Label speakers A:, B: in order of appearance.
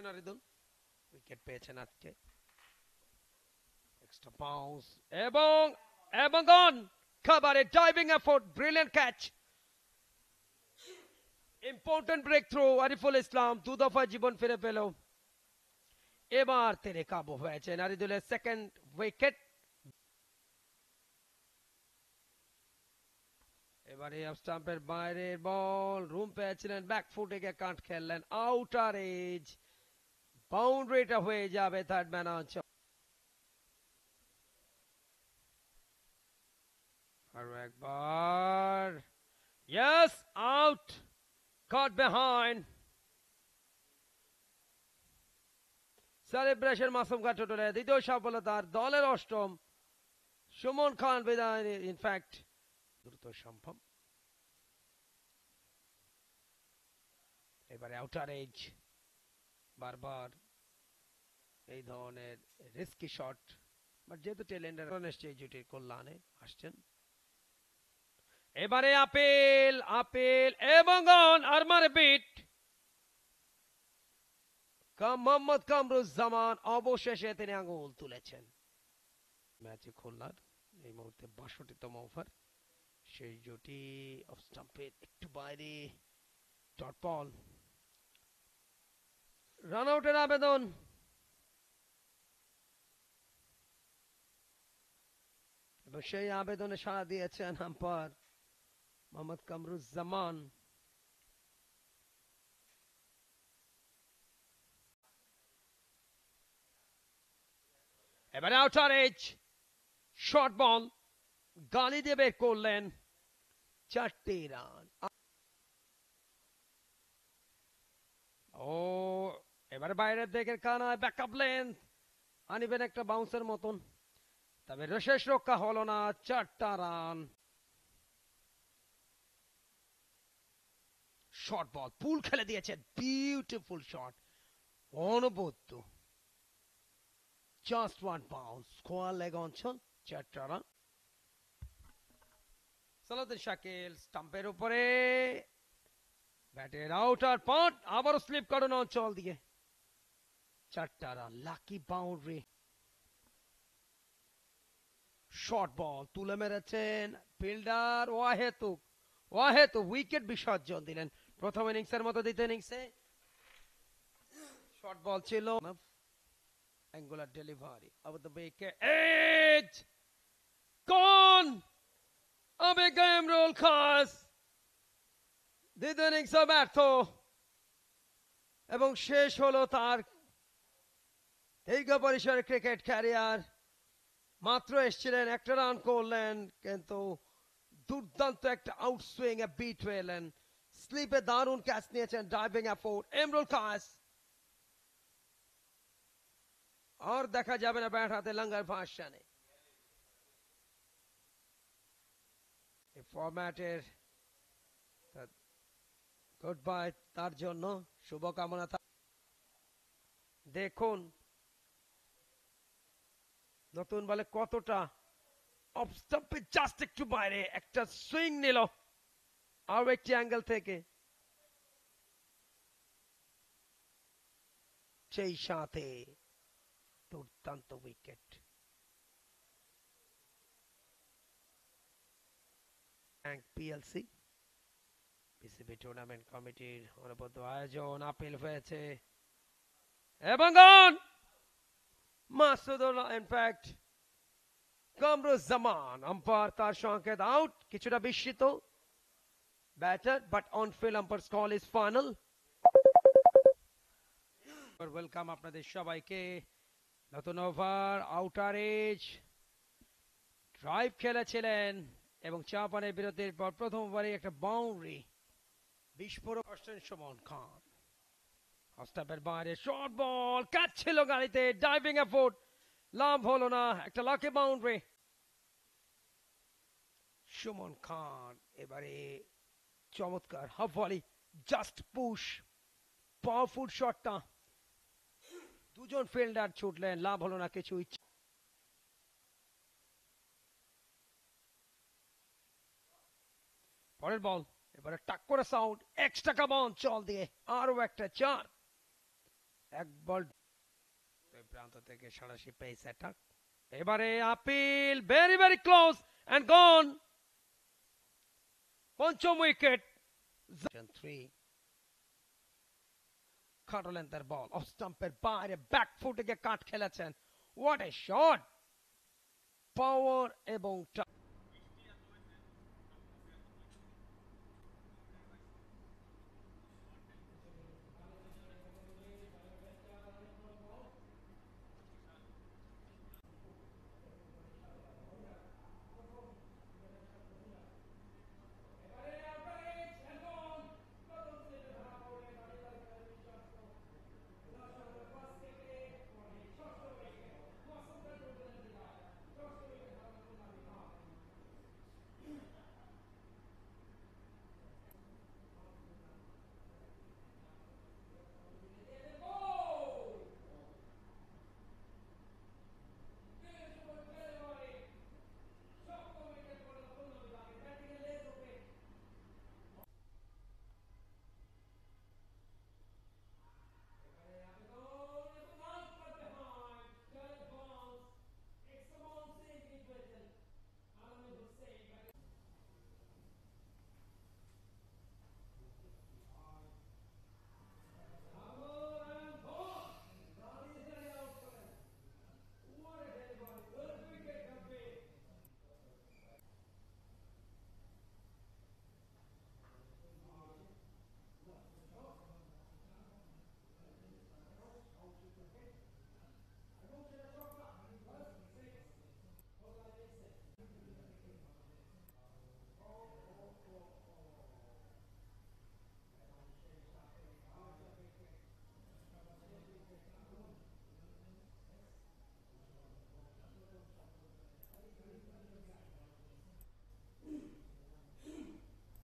A: নারিদুল wicket পেয়েছেন আজকে extra bounce এবং গন খাবারে diving effort brilliant catch important breakthrough Ariful Islam 2 দফা জীবন ফিরে পেল এবার তিনি কাবু হয়েছে নারিদুলের সেকেন্ড উইকেট এবারে অফ স্টাম্পের বাইরের বল রুম পেয়েছিলেন ব্যাক ফুটে গিয়ে কাট খেললেন আউটার এজ বাউন্ডারিটা হয়ে যাবে থার্ড ম্যান অঞ্চল আরো একবার yes out caught behind celebration Masum কাটুটুলে দ্বিতীয় সফলতার দলের অষ্টম সুমন খান বিদায় ইনফ্যাক্ট দ্রুত সম্ভব এবারে আউটার এজ বারবার এই ধরনের রিস্কি শট বাট যেহেতু টেলেন্ডার নিশ্চয়ই জুটির কল্যাণে আসছেন এবারে আপেল এবং আরমার বিট মোহাম্মদ কামরুজ্জামান অবশেষে তিনি আঙুল তুলেছেন ম্যাচে খুলনার এই মুহূর্তে ৬২তম ওভার সেই জুটি অফ স্টাম্পের একটু বাইরে ডট বল রান আউটের আবেদন এবং সেই আবেদনে সাড়া দিয়েছেন আম্পায়ার মোহাম্মদ কামরুজ্জামান এবারে আউটার এজ শর্ট বল গালি দিয়ে বের করলেন 4টে রান ও এবারে বাইরের দিকের কানায় ব্যাকআপ লেন আনিবেন একটা বাউন্সের মতন তবে শেষ রক্ষা হলো না 4টা রান শর্ট বল পুল খেলে দিয়েছে বিউটিফুল শট অনবদ্য just one bounce square leg অঞ্চল 4টা রান সালাউদ্দিন শাকিল স্টাম্পের উপরে ব্যাটের আউটার পয়েন্ট আবারও স্লিপ কাটানো অঞ্চল দিয়ে 4টা run lucky boundary short ball তুলে মেরেছেন ফিল্ডার ওয়াহেতু উইকেট বিসর্জন দিলেন প্রথম ইনিংসের মতো দ্বিতীয় ইনিংসে শর্ট বল ছিল angular delivery over the wicket edge gone আবেগা ইমরুল খাস দ্বিতীয় ইনিংসে ব্যর্থ এবং শেষ হলো তার দীর্ঘ পরিসরের ক্রিকেট ক্যারিয়ার মাত্র এসেছিলেন একটা রান করলেন কিন্তু দুর্দান্ত একটা আউটসুইং এ বিট হলেন স্লিপে দারুণ ক্যাচ নিয়েছেন ডাইভিং এফোর্ট ইমরুল খাস আর দেখা যাবে না ব্যাট হাতে লঙ্গার ভাসানে এই ফরম্যাটের গুড বাই তার জন্য শুভকামনা দেখুন নতুন বলে কতটা অফ স্টাম্পে জাস্ট একটু বাইরে একটা সুইং নিল আর একটি অ্যাঙ্গেল থেকে সেই সাথে দুর্দান্ত উইকেট পিএলসি বিসিবি টুর্নামেন্ট কমিটির অনবদ্য আয়োজন আপিল হয়েছে এবং মাসুদুল্লাহ ইনফ্যাক্ট কামরুজ্জামান আম্পায়ার তার সংকেত আউট কিছুটা বিস্মিত batter but on field umpire's call is final welcome আপনাদের সবাইকে নতুন ওভার আউটার এজ ড্রাইভ খেলেছিলেন এবং চাপানের বিরতির পর প্রথম ওভারে একটা বাউন্ডারি বিস্ফোরক আসছেন সুমন খান অস্টাপের বাইরে শর্ট বল ক্যাচ ছিল গাড়িতে ডাইভিং এফোর্ট লাভ হলো না একটা লাকি বাউন্ডারি সুমন খান এবারে চমৎকার half volley just push powerful শটটা দুজন ফিল্ডার ছুটলেন লাভ হলো না কিছু পরের বল এবারে টাক করে সাউন্ড এক্সট্রা কাম অঞ্চল দিয়ে আরো একটা 4 এক বল দুই প্রান্ত থেকে সরাসরি পেস অ্যাটাক। এবারে appeal very very close and gone. পঞ্চম উইকেট। 3 কাটলেন তার বল অফ স্টাম্পের বাইরে ব্যাক ফুটে গিয়ে কাট খেলেছেন। হোয়াট এ শট, পাওয়ার এবং